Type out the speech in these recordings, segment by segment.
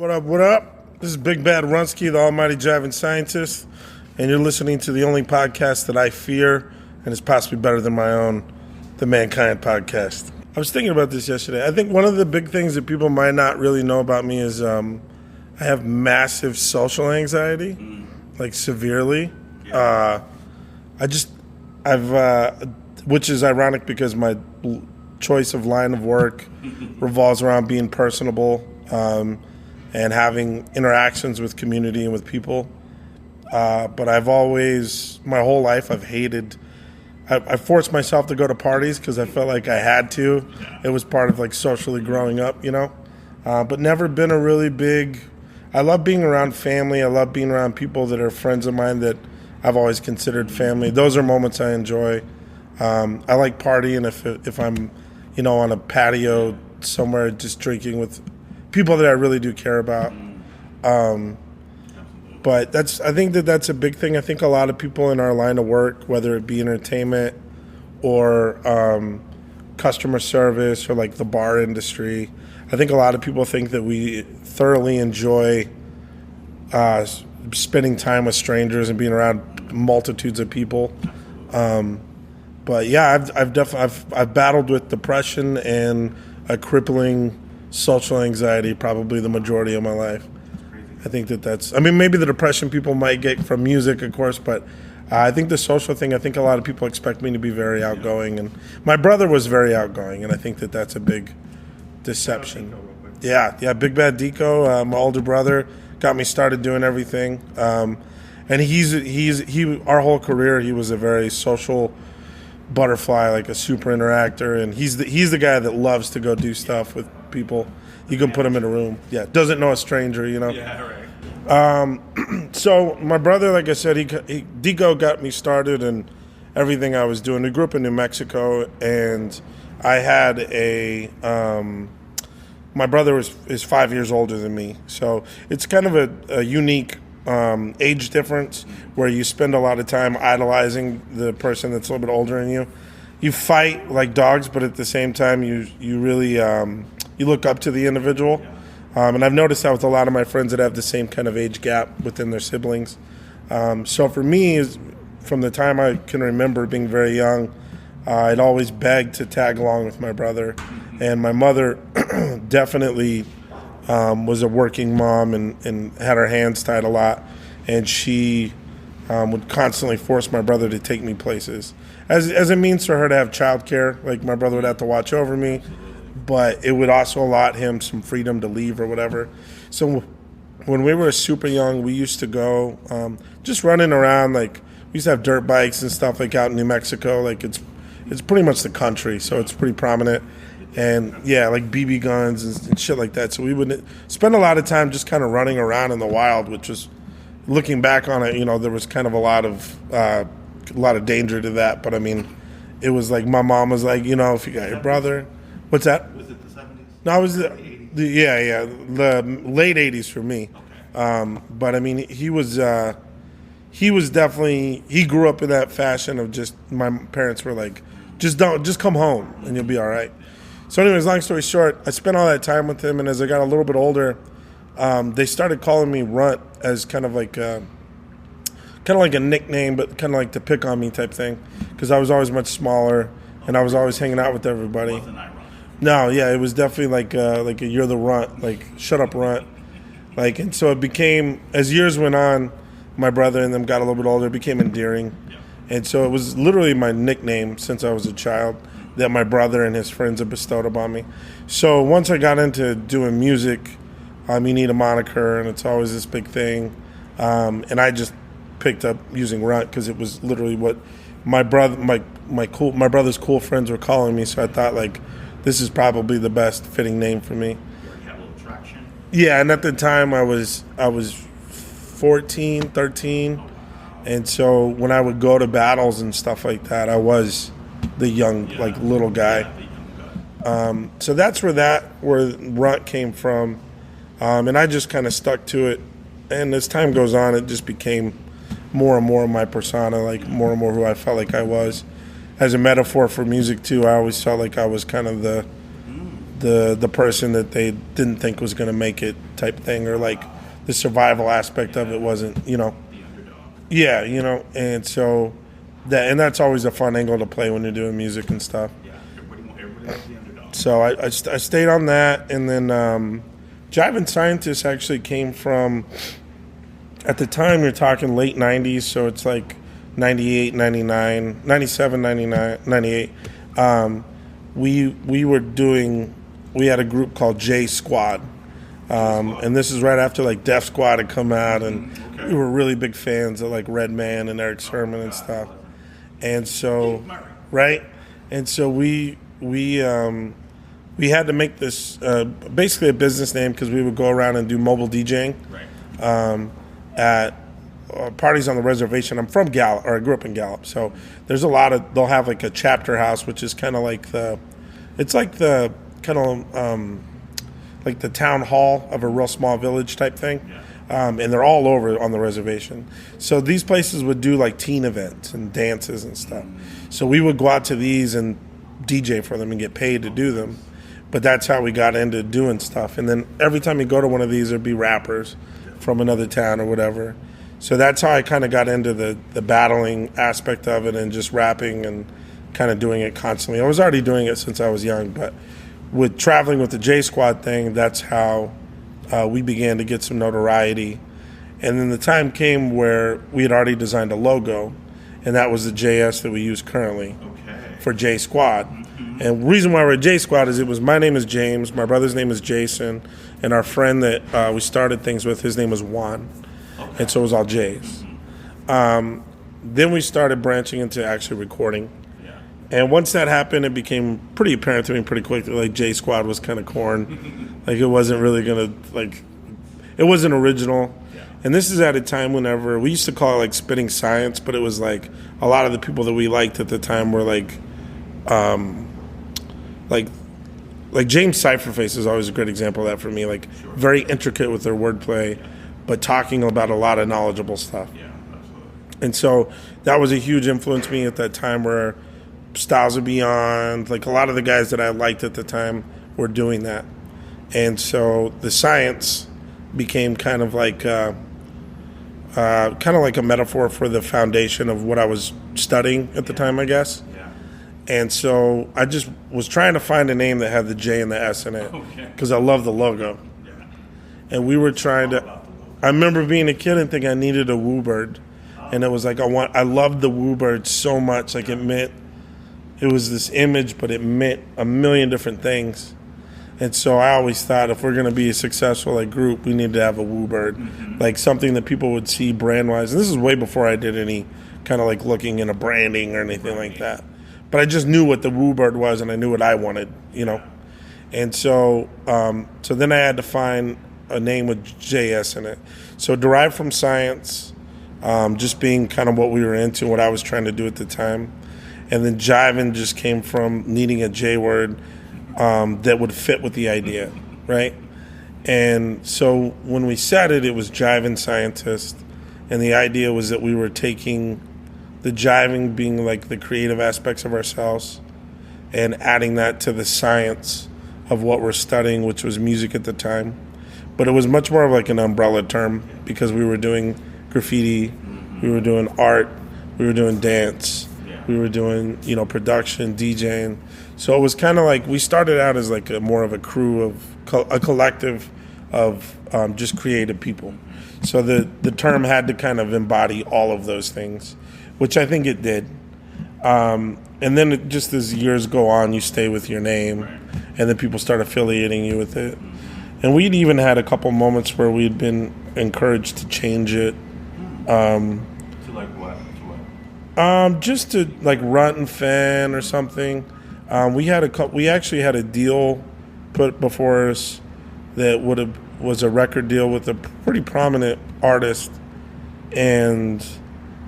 What up, what up? This is Big Bad Runsky, the almighty driving scientist, and you're listening to the only podcast that I fear and is possibly better than my own, the Mankind Podcast. I was thinking about this yesterday. I think one of the big things that people might not really know about me is I have massive social anxiety, like severely. Which is ironic because my choice of line of work revolves around being personable, and having interactions with community and with people. But I've always, my whole life, I forced myself to go to parties because I felt like I had to. It was part of like socially growing up, you know? But never been a really big, I love being around family. I love being around people that are friends of mine that I've always considered family. Those are moments I enjoy. I like partying if I'm, on a patio somewhere just drinking with people that I really do care about. But I think that's a big thing. I think a lot of people in our line of work, whether it be entertainment or customer service or like the bar industry, I think a lot of people think that we thoroughly enjoy spending time with strangers and being around multitudes of people. But yeah, I've battled with depression and a crippling social anxiety probably the majority of my life. I think that's, maybe the depression people might get from music, of course, but I think the social thing, I think a lot of people expect me to be very outgoing, and my brother was very outgoing, and I think that's a big deception. Yeah, Big Bad Deco, my older brother, got me started doing everything, and he our whole career, he was a very social butterfly, like a super interactor, and he's the guy that loves to go do stuff with people. You can put him in a room. Yeah, doesn't know a stranger, Yeah, right. So my brother, like I said, Deco got me started in everything I was doing. We grew up in New Mexico, and I had my brother is 5 years older than me, so it's kind of a unique age difference where you spend a lot of time idolizing the person that's a little bit older than you. You fight like dogs, but at the same time, you really you look up to the individual. And I've noticed that with a lot of my friends that have the same kind of age gap within their siblings. So for me, from the time I can remember being very young, I'd always begged to tag along with my brother. And my mother definitely was a working mom and had her hands tied a lot. And she would constantly force my brother to take me places. As a means for her to have childcare, like my brother would have to watch over me, but it would also allot him some freedom to leave or whatever. So when we were super young, we used to go just running around. Like we used to have dirt bikes and stuff like out in New Mexico. Like it's pretty much the country, so it's pretty prominent. And yeah, like BB guns and shit like that. So we would spend a lot of time just kind of running around in the wild, which was, looking back on it, there was kind of a lot of danger to that. But it was like my mom was like, if you got your brother, what's that? Was it the 70s? No, it was the late 80s for me. Okay. But he was definitely, he grew up in that fashion of just, my parents were like, just come home and you'll be all right. So anyways, long story short, I spent all that time with him, and as I got a little bit older, they started calling me Runt as kind of like a nickname, but kind of like to pick on me type thing, because I was always much smaller and I was always hanging out with everybody. Wasn't I Runt? No, yeah, it was definitely like a you're the Runt, like shut up Runt, like. And so it became, as years went on, my brother and them got a little bit older, it became endearing, and so it was literally my nickname since I was a child that my brother and his friends have bestowed upon me. So once I got into doing music, you need a moniker, and it's always this big thing. And I just picked up using Runt because it was literally what my brother's cool friends were calling me. So I thought, like, this is probably the best fitting name for me. You had a little traction. Yeah, and at the time I was 14, 13, and so when I would go to battles and stuff like that, I was the young, like, little guy. So that's where Runt came from, and I just kind of stuck to it. And as time goes on, it just became more and more of my persona, like more and more who I felt like I was. As a metaphor for music too, I always felt like I was kind of the person that they didn't think was going to make it type thing, or like the survival aspect of it wasn't, The underdog. yeah, and so that's always a fun angle to play when you're doing music and stuff. Yeah, everybody loves the underdog. So I stayed on that, and then Jive Scientist actually came from, at the time you're talking late 90s, so it's like 98, 99, 97, 99, 98. We had a group called J Squad. And this is right after like Def Squad had come out, and we were really big fans of like Redman and Eric Sermon and stuff. And so, right? And so we had to make this basically a business name, because we would go around and do mobile DJing at parties on the reservation. I'm from Gallup, or I grew up in Gallup, so there's a lot of, they'll have like a chapter house, which is kind of like like the town hall of a real small village type thing. And they're all over on the reservation. So these places would do like teen events and dances and stuff. So we would go out to these and DJ for them and get paid to do them. But that's how we got into doing stuff. And then every time you go to one of these, there'd be rappers from another town or whatever. So that's how I kind of got into the battling aspect of it, and just rapping and kind of doing it constantly. I was already doing it since I was young, but with traveling with the J Squad thing, that's how we began to get some notoriety. And then the time came where we had already designed a logo, and that was the JS that we use currently for J Squad. And the reason why we're J Squad is my name is James, my brother's name is Jason, and our friend that we started things with, his name was Juan. And so it was all J's. Then we started branching into actually recording. And once that happened, it became pretty apparent to me pretty quickly, like J Squad was kind of corn. Like it wasn't really going to, like, it wasn't original. And this is at a time whenever, we used to call it like spitting science, but it was like a lot of the people that we liked at the time were like James Cypherface is always a great example of that for me. Like very intricate with their wordplay, but talking about a lot of knowledgeable stuff. Yeah, absolutely. And so that was a huge influence to me at that time, where Styles of Beyond, like a lot of the guys that I liked at the time were doing that. And so the science became kind of like a metaphor for the foundation of what I was studying at the time, I guess. Yeah. And so I just was trying to find a name that had the J and the S in it, because I love the logo. Yeah. And we were trying to, I remember being a kid and thinking I needed a woo bird. And it was like, I loved the woo bird so much. Like it was this image, but it meant a million different things. And so I always thought, if we're going to be a successful like group, we need to have a woo bird, like something that people would see brand wise. And this is way before I did any kind of like looking into branding or anything like that. But I just knew what the woo bird was, and I knew what I wanted, And so, so then I had to find a name with JS in it. So derived from science, just being kind of what we were into, what I was trying to do at the time. And then jiving just came from needing a J word that would fit with the idea, right? And so when we said it, it was Jiving Scientist. And the idea was that we were taking the jiving being like the creative aspects of ourselves and adding that to the science of what we're studying, which was music at the time. But it was much more of like an umbrella term, because we were doing graffiti, we were doing art, we were doing dance, we were doing, production, DJing. So it was kind of like, we started out as like more of a crew of a collective of just creative people. So the term had to kind of embody all of those things, which I think it did. And then just as years go on, you stay with your name, and then people start affiliating you with it. And we'd even had a couple moments where we'd been encouraged to change it. To like what? Just to like Runt and Fan or something. We actually had a deal put before us that was a record deal with a pretty prominent artist, and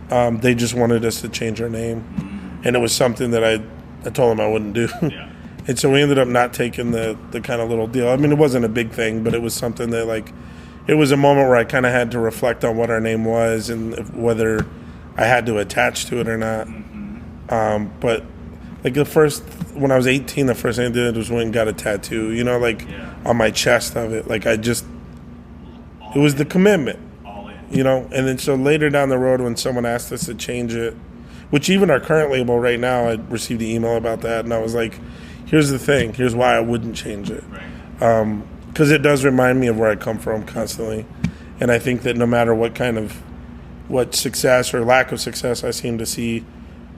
they just wanted us to change our name, and it was something that I told them I wouldn't do. Yeah. And so we ended up not taking the kind of little deal. I mean, it wasn't a big thing, but it was something that like, it was a moment where I kind of had to reflect on what our name was and whether I had to attach to it or not. But like when I was 18, the first thing I did was went and got a tattoo, on my chest of it. Like It was the commitment, All in. you know. And then so later down the road, when someone asked us to change it, which even our current label right now, I received an email about that, and I was like, here's the thing. Here's why I wouldn't change it. Right. Because it does remind me of where I come from constantly. And I think that no matter what success or lack of success I seem to see,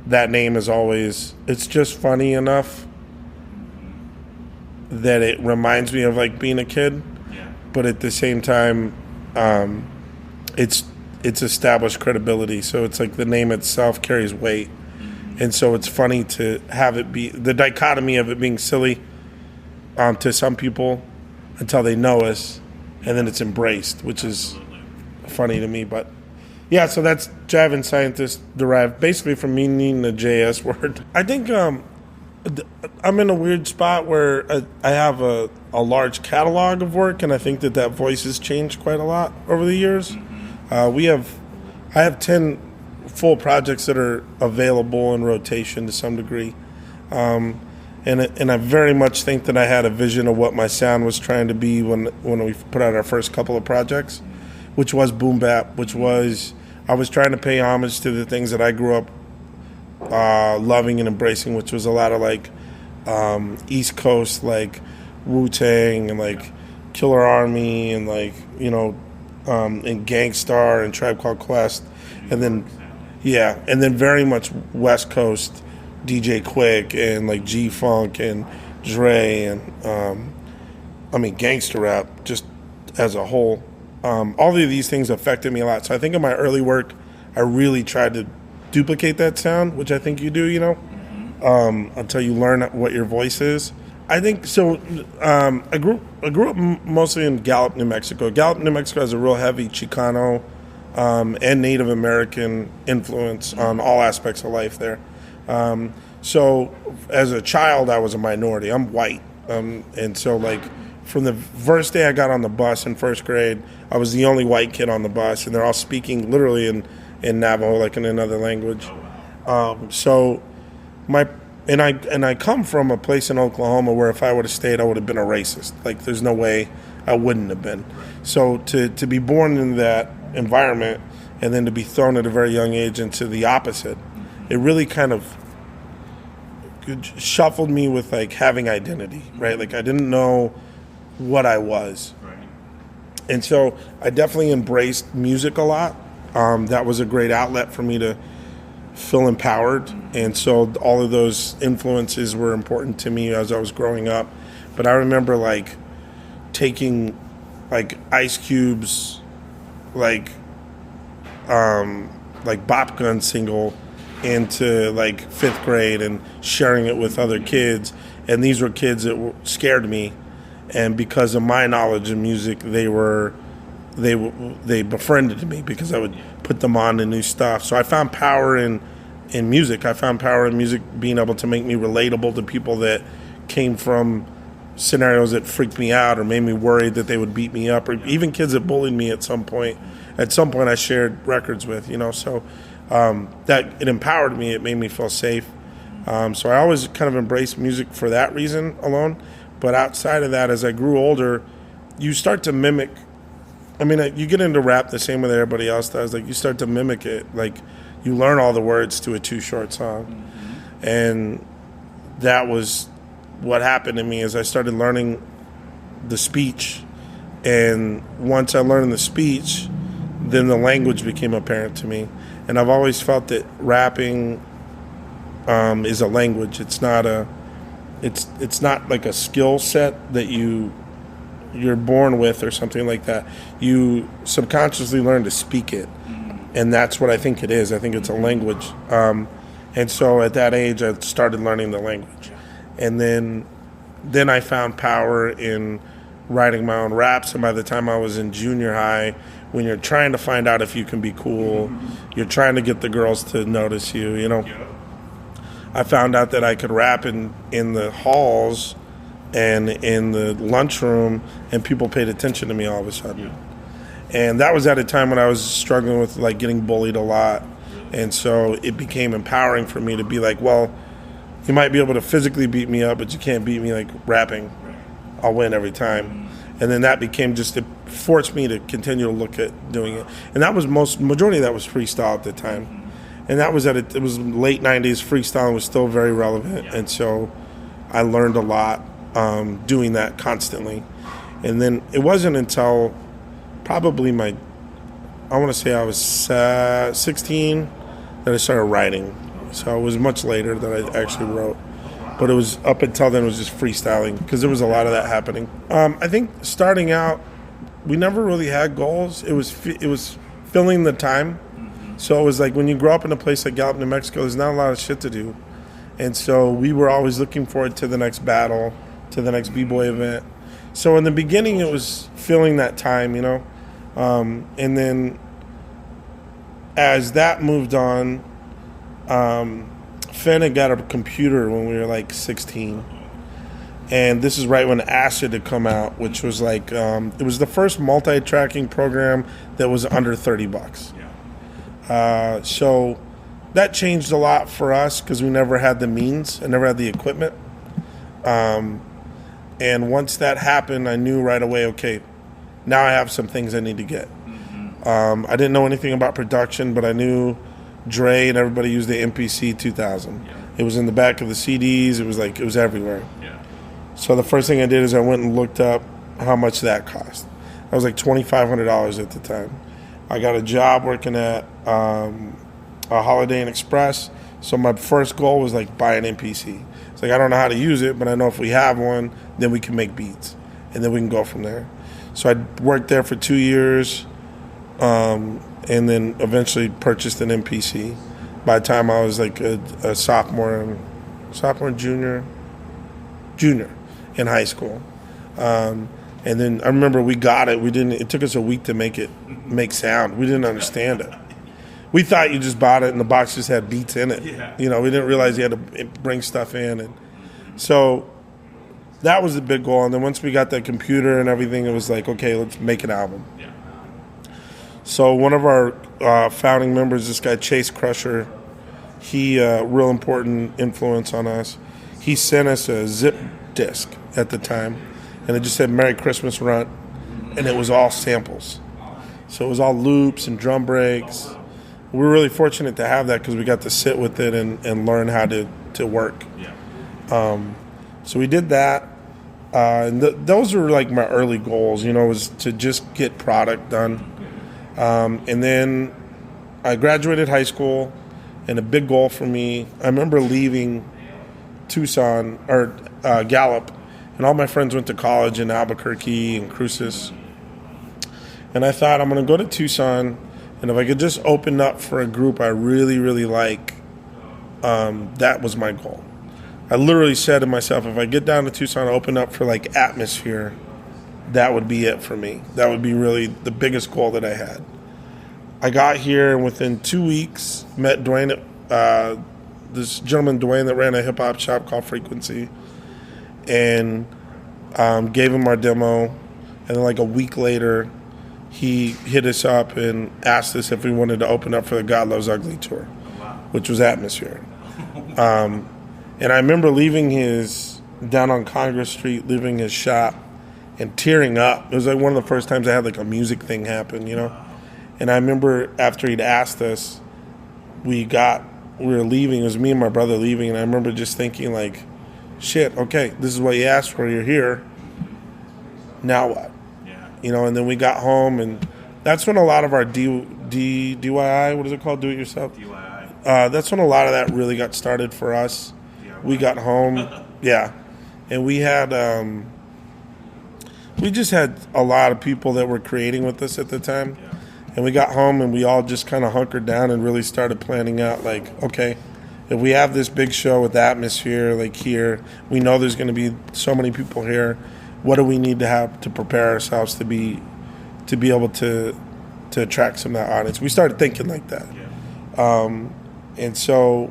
that name is always, it's just funny enough that it reminds me of like being a kid. Yeah. But at the same time, it's established credibility. So it's like the name itself carries weight. And so it's funny to have it be, the dichotomy of it being silly to some people until they know us, and then it's embraced, which is funny to me. But yeah, so that's Java and Scientist derived basically from meaning the JS word. I think I'm in a weird spot where I have a large catalog of work, and I think that voice has changed quite a lot over the years. I have 10 full projects that are available in rotation to some degree. And I very much think that I had a vision of what my sound was trying to be when we put out our first couple of projects, which was boom bap, I was trying to pay homage to the things that I grew up loving and embracing, which was a lot of like East Coast, like Wu-Tang and like Killer Army and like, you know, and Gangstar and Tribe Called Quest, and then very much West Coast DJ Quick and like G-Funk and Dre and gangster rap just as a whole. All of these things affected me a lot. So I think in my early work, I really tried to duplicate that sound, which I think you do, you know, until you learn what your voice is. I think so. I grew up mostly in Gallup, New Mexico. Gallup, New Mexico has a real heavy Chicano and Native American influence on all aspects of life there. So as a child, I was a minority. I'm white. And so like from the first day I got on the bus in first grade, I was the only white kid on the bus, and they're all speaking literally in Navajo, like in another language. So I come from a place in Oklahoma where if I would have stayed, I would have been a racist. Like there's no way I wouldn't have been. So to be born in that environment and then to be thrown at a very young age into the opposite, it really kind of shuffled me with like having identity, right? Like I didn't know what I was. Right. And so I definitely embraced music a lot. That was a great outlet for me to feel empowered. And so all of those influences were important to me as I was growing up. But I remember like taking like Ice Cube's like Bop Gun single into like 5th grade and sharing it with other kids. And these were kids that scared me. And because of my knowledge of music, they befriended me because I would put them on to new stuff. So I found power in music. I found power in music being able to make me relatable to people that came from scenarios that freaked me out or made me worried that they would beat me up, or even kids that bullied me at some point. At some point I shared records with, you know, so that it empowered me. It made me feel safe. So I always kind of embraced music for that reason alone. But outside of that, as I grew older, you start to mimic. I mean, you get into rap the same way that everybody else does. Like, you start to mimic it. Like, you learn all the words to a Too Short song. Mm-hmm. And that was what happened to me as I started learning the speech. And once I learned the speech, then the language became apparent to me. And I've always felt that rapping is a language. It's not it's not like a skill set that you're born with or something like that. You subconsciously learn to speak it, and that's what I think it is. I think it's a language. And so at that age, I started learning the language, and then I found power in writing my own raps. And by the time I was in junior high, when you're trying to find out if you can be cool, you're trying to get the girls to notice you, you know. I found out that I could rap in the halls and in the lunchroom, and people paid attention to me all of a sudden. And that was at a time when I was struggling with like getting bullied a lot. And so it became empowering for me to be like, well, you might be able to physically beat me up, but you can't beat me like rapping. I'll win every time. And then that became just forced me to continue to look at doing it. And that was majority of that was freestyle at the time. And that was it was late 90s. Freestyle was still very relevant. And so I learned a lot doing that constantly. And then it wasn't until probably I want to say I was 16 that I started writing. So it was much later that I actually wrote. But it was up until then it was just freestyling because there was a lot of that happening. I think starting out, we never really had goals. It was filling the time. So it was like when you grow up in a place like Gallup, New Mexico, there's not a lot of shit to do. And so we were always looking forward to the next battle, to the next B-Boy event. So in the beginning, it was filling that time, and then as that moved on, Finn had got a computer when we were like 16. And this is right when Acid had come out, which was like, it was the first multi-tracking program that was under $30. So that changed a lot for us because we never had the means and never had the equipment. And once that happened, I knew right away, okay, now I have some things I need to get. I didn't know anything about production, but I knew Dre and everybody used the MPC 2000. It was in the back of the CDs. It was everywhere. So the first thing I did is I went and looked up how much that cost. That was like $2,500 at the time. I got a job working at a Holiday Inn Express. So my first goal was like buy an MPC. It's like I don't know how to use it, but I know if we have one, then we can make beats, and then we can go from there. So I worked there for 2 years, and then eventually purchased an MPC. By the time I was like a sophomore, junior in high school, and then I remember we got it. It took us a week to make sound. We didn't understand it. We thought you just bought it and the box just had beats in it. We didn't realize you had to bring stuff in. And so that was the big goal. And then once we got that computer and everything, it was like, okay, let's make an album. So one of our founding members, this guy Chase Crusher, he real important influence on us. He sent us a zip disc at the time, and it just said "Merry Christmas, Runt," and it was all samples. So it was all loops and drum breaks. We were really fortunate to have that because we got to sit with it and learn how to work. So we did that. And those were like my early goals, was to just get product done. And then I graduated high school, and a big goal for me, I remember leaving Tucson, or Gallup, and all my friends went to college in Albuquerque and Cruces. And I thought, I'm going to go to Tucson, and if I could just open up for a group I really, really like, that was my goal. I literally said to myself, if I get down to Tucson and open up for like Atmosphere, that would be it for me. That would be really the biggest goal that I had. I got here, and within 2 weeks, met Dwayne, this gentleman Dwayne that ran a hip-hop shop called Frequency, and gave him our demo. And then like a week later, he hit us up and asked us if we wanted to open up for the God Loves Ugly tour, which was Atmosphere. And I remember leaving down on Congress Street, leaving his shop, and tearing up. It was like one of the first times I had like a music thing happen, And I remember after he'd asked us, we were leaving. It was me and my brother leaving, and I remember just thinking like, shit, okay, this is what you asked for. You're here. Now what? And then we got home, and that's when a lot of our DIY, what is it called? Do it yourself? DIY. That's when a lot of that really got started for us. We got home, and we had, we just had a lot of people that were creating with us at the time. And we got home, and we all just kind of hunkered down and really started planning out, like, okay, if we have this big show with Atmosphere, like here, we know there's going to be so many people here. What do we need to have to prepare ourselves to be able to attract some of that audience? We started thinking like that. And so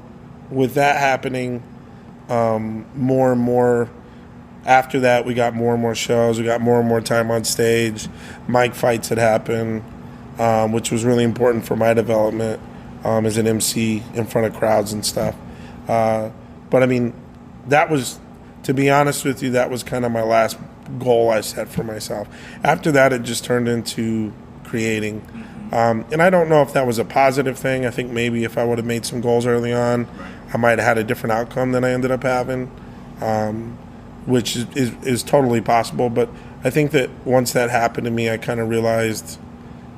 with that happening, more and more, after that, we got more and more shows. We got more and more time on stage. Mic fights had happened, which was really important for my development as an MC in front of crowds and stuff. But I mean, that was, to be honest with you, that was kind of my last goal I set for myself. After that, it just turned into creating. And I don't know if that was a positive thing. I think maybe if I would have made some goals early on, I might have had a different outcome than I ended up having, which is totally possible. But I think that once that happened to me, I kind of realized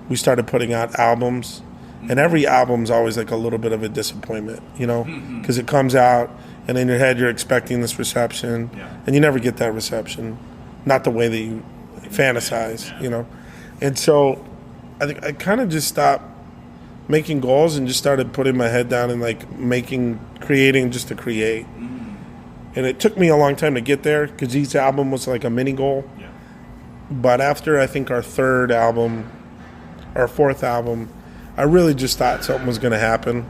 we started putting out albums. And every album's always like a little bit of a disappointment, you know, because it comes out and in your head you're expecting this reception, and you never get that reception, not the way that you fantasize, you know. And so I think I kind of just stopped making goals and just started putting my head down and like creating just to create. And it took me a long time to get there because each album was like a mini goal. But after I think our fourth album, I really just thought something was going to happen,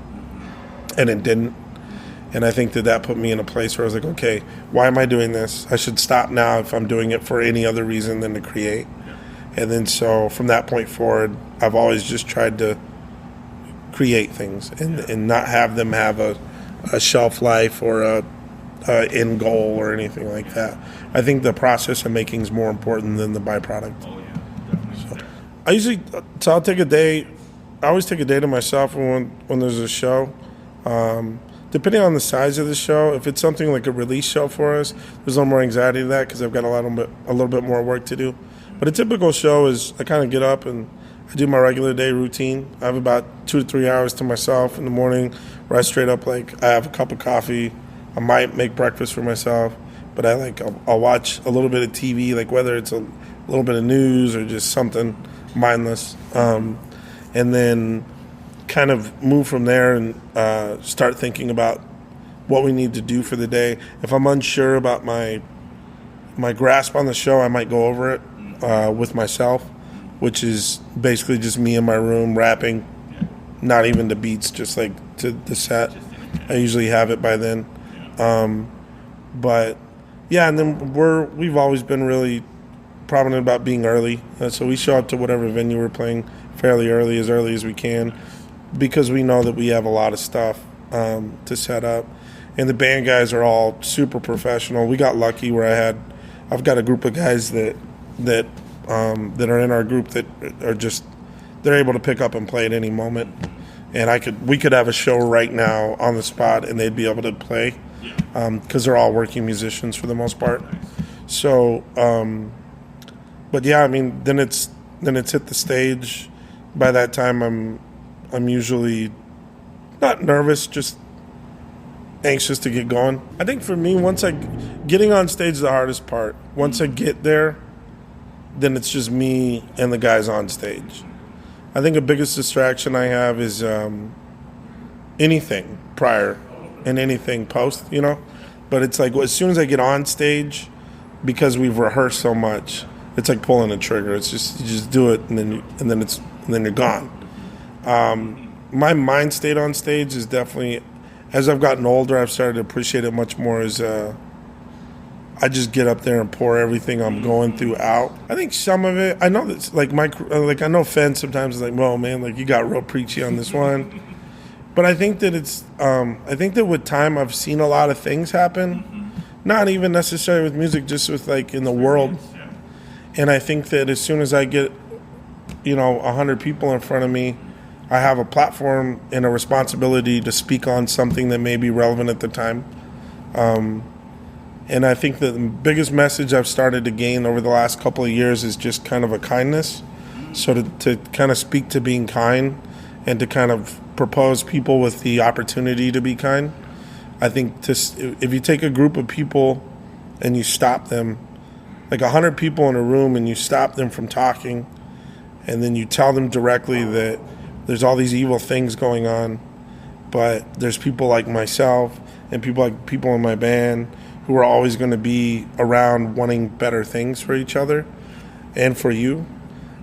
and it didn't. And I think that put me in a place where I was like, okay, why am I doing this? I should stop now if I'm doing it for any other reason than to create. And then so from that point forward, I've always just tried to create things and not have them have a shelf life or a end goal or anything like that. I think the process of making is more important than the byproduct. Oh yeah, definitely. I'll take a day. I always take a day to myself when there's a show. Depending on the size of the show, if it's something like a release show for us, there's a little more anxiety to that because I've got a little bit more work to do. But a typical show is I kind of get up and I do my regular day routine. I have about 2 to 3 hours to myself in the morning where I straight up like I have a cup of coffee. I might make breakfast for myself, but I'll watch a little bit of TV, like whether it's a little bit of news or just something mindless. And then kind of move from there and start thinking about what we need to do for the day. If I'm unsure about my grasp on the show, I might go over it with myself, which is basically just me in my room rapping, not even the beats, just like to the set. I usually have it by then. But yeah, and then we've always been really prominent about being early. So we show up to whatever venue we're playing fairly early as we can, because we know that we have a lot of stuff to set up. And the band guys are all super professional. We got lucky where I've got a group of guys that are in our group that are just, they're able to pick up and play at any moment. And we could have a show right now on the spot and they'd be able to play because they're all working musicians for the most part. So, but yeah, I mean, then it's hit the stage. By that time, I'm usually not nervous, just anxious to get going. I think for me, getting on stage is the hardest part. Once I get there, then it's just me and the guys on stage. I think the biggest distraction I have is anything prior and anything post, you know. But it's like as soon as I get on stage, because we've rehearsed so much, it's like pulling a trigger. It's just you just do it and then you're gone. My mind state on stage is definitely, as I've gotten older, I've started to appreciate it much more as I just get up there and pour everything I'm going through out. I think some of it, I know that's like I know Fenn sometimes is like, well, man, like you got real preachy on this one. But I think that I think that with time I've seen a lot of things happen, not even necessarily with music, just with like in the world. And I think that as soon as I get, 100 people in front of me, I have a platform and a responsibility to speak on something that may be relevant at the time. And I think that the biggest message I've started to gain over the last couple of years is just kind of a kindness. So to kind of speak to being kind and to kind of propose people with the opportunity to be kind. I think if you take a group of people and you stop them, like 100 people in a room, and you stop them from talking, and then you tell them directly that there's all these evil things going on, but there's people like myself and people in my band who are always going to be around wanting better things for each other and for you,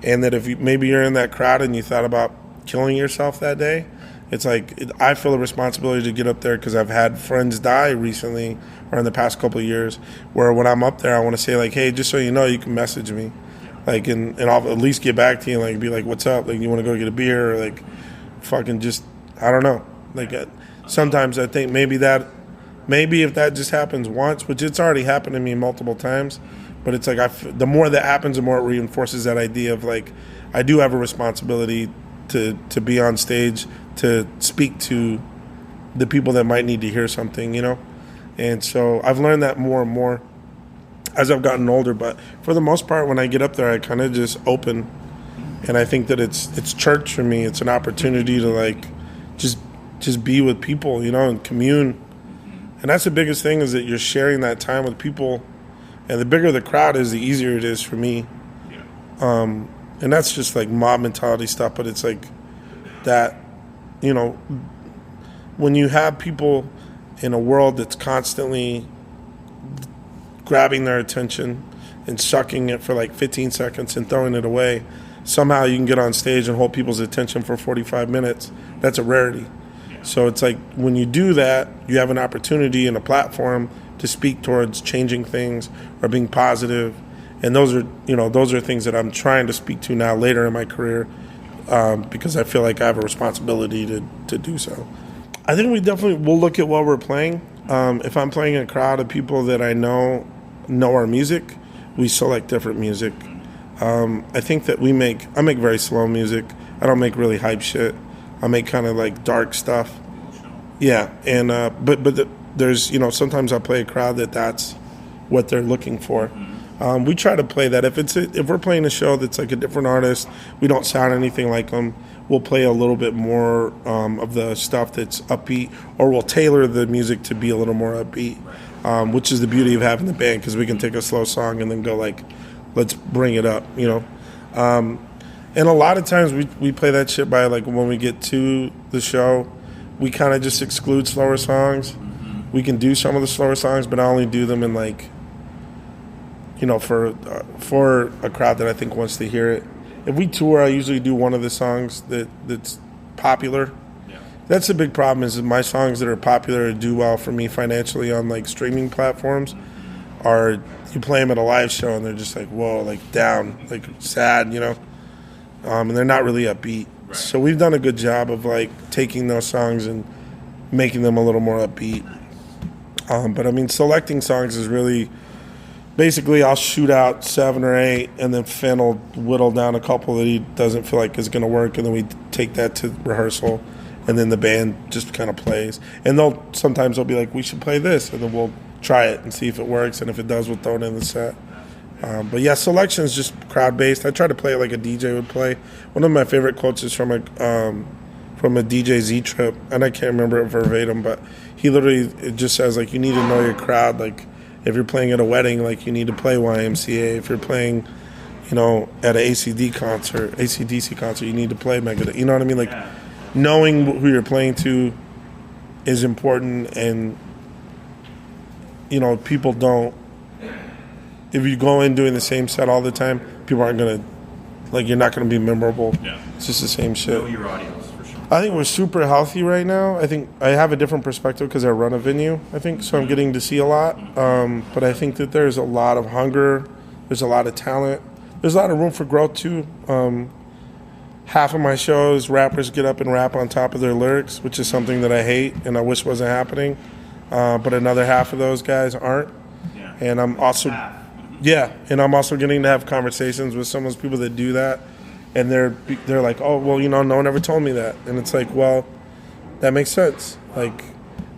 and that if maybe you're in that crowd and you thought about killing yourself that day, it's like I feel a responsibility to get up there because I've had friends die recently or in the past couple of years where when I'm up there I want to say like, hey, just so you know, you can message me, like, and I'll at least get back to you and like be like, what's up, like you want to go get a beer, or like fucking just, I don't know, like sometimes I think maybe if that just happens once, which it's already happened to me multiple times, But it's like the more that happens, the more it reinforces that idea of like I do have a responsibility to be on stage to speak to the people that might need to hear something, you know. And so I've learned that more and more as I've gotten older. But for the most part, when I get up there, I kind of just open, and I think that it's church for me. It's an opportunity to like just be with people, you know, and commune. And that's the biggest thing, is that you're sharing that time with people. And the bigger the crowd is, the easier it is for me. And that's just like mob mentality stuff. But it's like that, you know, when you have people in a world that's constantly grabbing their attention and sucking it for like 15 seconds and throwing it away, somehow you can get on stage and hold people's attention for 45 minutes. That's a rarity. So it's like when you do that, you have an opportunity and a platform to speak towards changing things or being positive. And those are things that I'm trying to speak to now later in my career, because I feel like I have a responsibility to do so. I think we definitely will look at what we're playing. If I'm playing a crowd of people that I know our music, we select different music. I think that I make very slow music. I don't make really hype shit. I make kind of like dark stuff. Yeah, and but there's, you know, sometimes I play a crowd that's what they're looking for. We try to play that. If we're playing a show that's like a different artist, we don't sound anything like them, we'll play a little bit more of the stuff that's upbeat, or we'll tailor the music to be a little more upbeat, which is the beauty of having the band, because we can take a slow song and then go like, let's bring it up, you know. And a lot of times we play that shit by like when we get to the show, we kind of just exclude slower songs. We can do some of the slower songs, but I only do them in like, you know, for a crowd that I think wants to hear it. If we tour, I usually do one of the songs that's popular. Yeah. That's the big problem, is that my songs that are popular or do well for me financially on like streaming platforms are, you play them at a live show and they're just like, whoa, like down, like sad, you know. And they're not really upbeat. Right. So we've done a good job of like taking those songs and making them a little more upbeat. But I mean, selecting songs is really, basically I'll shoot out 7 or 8, and then Finn will whittle down a couple that he doesn't feel like is going to work, and then we take that to rehearsal, and then the band just kind of plays. And sometimes they'll be like, we should play this, and then we'll try it and see if it works, and if it does, we'll throw it in the set. But yeah, selection is just crowd-based. I try to play it like a DJ would play. One of my favorite quotes is from a DJ Z-Trip, and I can't remember it verbatim, but he literally, it just says, like, you need to know your crowd. Like, if you're playing at a wedding, like, you need to play YMCA. If you're playing, you know, at an ACDC concert, you need to play Megadeth. You know what I mean? Like, knowing who you're playing to is important, and, you know, people don't, if you go in doing the same set all the time, people aren't going to, like, you're not going to be memorable. Yeah. It's just the same shit. Know your audience, for sure. I think we're super healthy right now. I think I have a different perspective because I run a venue, I think, so I'm getting to see a lot. But I think that there's a lot of hunger. There's a lot of talent. There's a lot of room for growth, too. Half of my shows, rappers get up and rap on top of their lyrics, which is something that I hate and I wish wasn't happening. But another half of those guys aren't. Yeah. And I'm also... Yeah, and I'm also getting to have conversations with some of those people that do that, and they're like, oh, well, you know, no one ever told me that. And it's like, well, that makes sense. Like,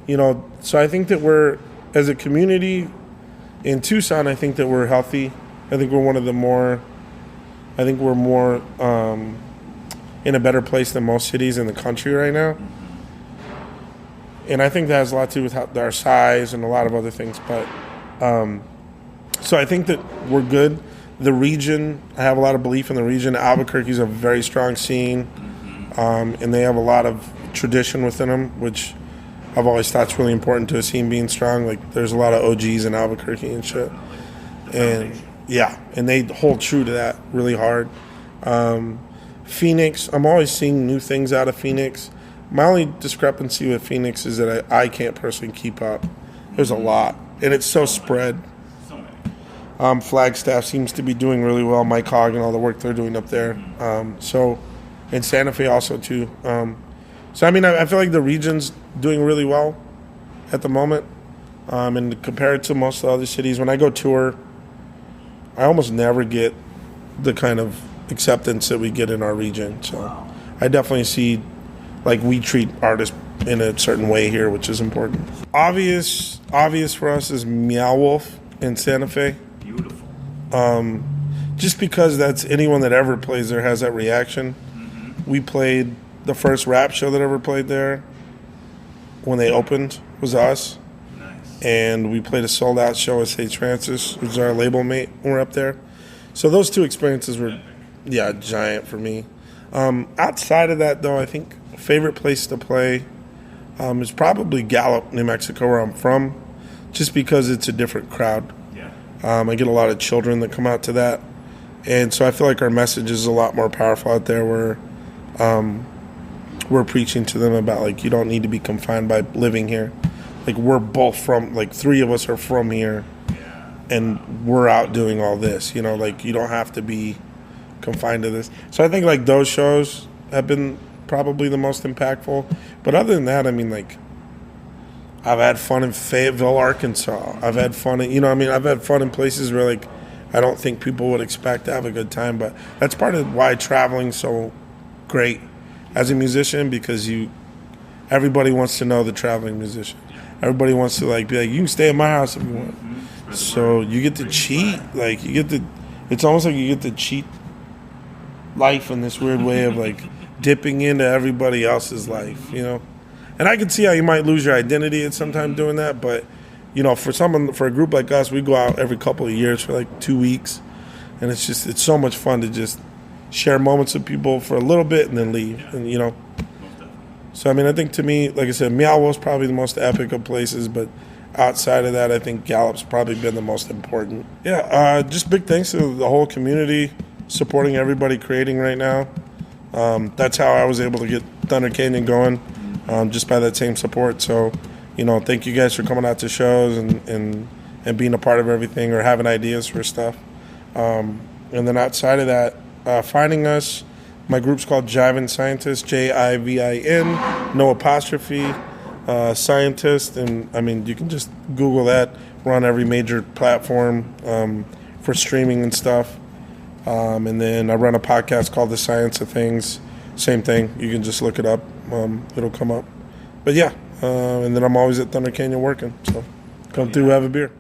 you know, so I think that we're, as a community in Tucson, I think that we're healthy. I think we're more in a better place than most cities in the country right now. And I think that has a lot to do with our size and a lot of other things, but... So I think that we're good. The region, I have a lot of belief in the region. Albuquerque's a very strong scene, and they have a lot of tradition within them, which I've always thought is really important to a scene being strong. Like, there's a lot of OGs in Albuquerque and shit. And, yeah, and they hold true to that really hard. Phoenix, I'm always seeing new things out of Phoenix. My only discrepancy with Phoenix is that I can't personally keep up. There's a lot, and it's so spread. Flagstaff seems to be doing really well. Mike Hogg and all the work they're doing up there. And Santa Fe also too. So I mean, I feel like the region's doing really well at the moment. And compared to most of the other cities, when I go tour, I almost never get the kind of acceptance that we get in our region. So I definitely see, like, we treat artists in a certain way here, which is important. Obvious for us is Meow Wolf in Santa Fe. Beautiful. Just because that's anyone that ever plays there has that reaction. Mm-hmm. We played the first rap show that ever played there when they opened was us. Nice. And we played a sold-out show at St. Francis, which is our label mate when we're up there. So those two experiences were, giant for me. Outside of that, though, I think favorite place to play is probably Gallup, New Mexico, where I'm from, just because it's a different crowd. Yeah. I get a lot of children that come out to that. And so I feel like our message is a lot more powerful out there where we're preaching to them about, like, you don't need to be confined by living here. Like, we're both from, like, 3 of us are from here, and we're out doing all this, like, you don't have to be confined to this. So I think, like, those shows have been probably the most impactful. But other than that, I mean, like, I've had fun in Fayetteville, Arkansas. I've had fun in, I've had fun in places where, like, I don't think people would expect to have a good time. But that's part of why traveling's so great as a musician, because everybody wants to know the traveling musician. Everybody wants to, like, be like, you can stay at my house if you want. So you get to cheat. Like, it's almost like you get to cheat life in this weird way of, like, dipping into everybody else's life, And I can see how you might lose your identity at some time doing that, but, for a group like us, we go out every couple of years for, like, 2 weeks, and it's so much fun to just share moments with people for a little bit and then leave, and, So, I think to me, like I said, Meow Wolf's probably the most epic of places, but outside of that, I think Gallup's probably been the most important. Yeah, just big thanks to the whole community supporting everybody creating right now. That's how I was able to get Thunder Canyon going, just by that same support. So, thank you guys for coming out to shows and being a part of everything or having ideas for stuff. And then outside of that, finding us. My group's called Jivin Scientist, Jivin, no apostrophe, scientist. And, you can just Google that. We're on every major platform for streaming and stuff. And then I run a podcast called The Science of Things. Same thing. You can just look it up. It'll come up. But, yeah. And then I'm always at Thunder Canyon working. So come through, have a beer.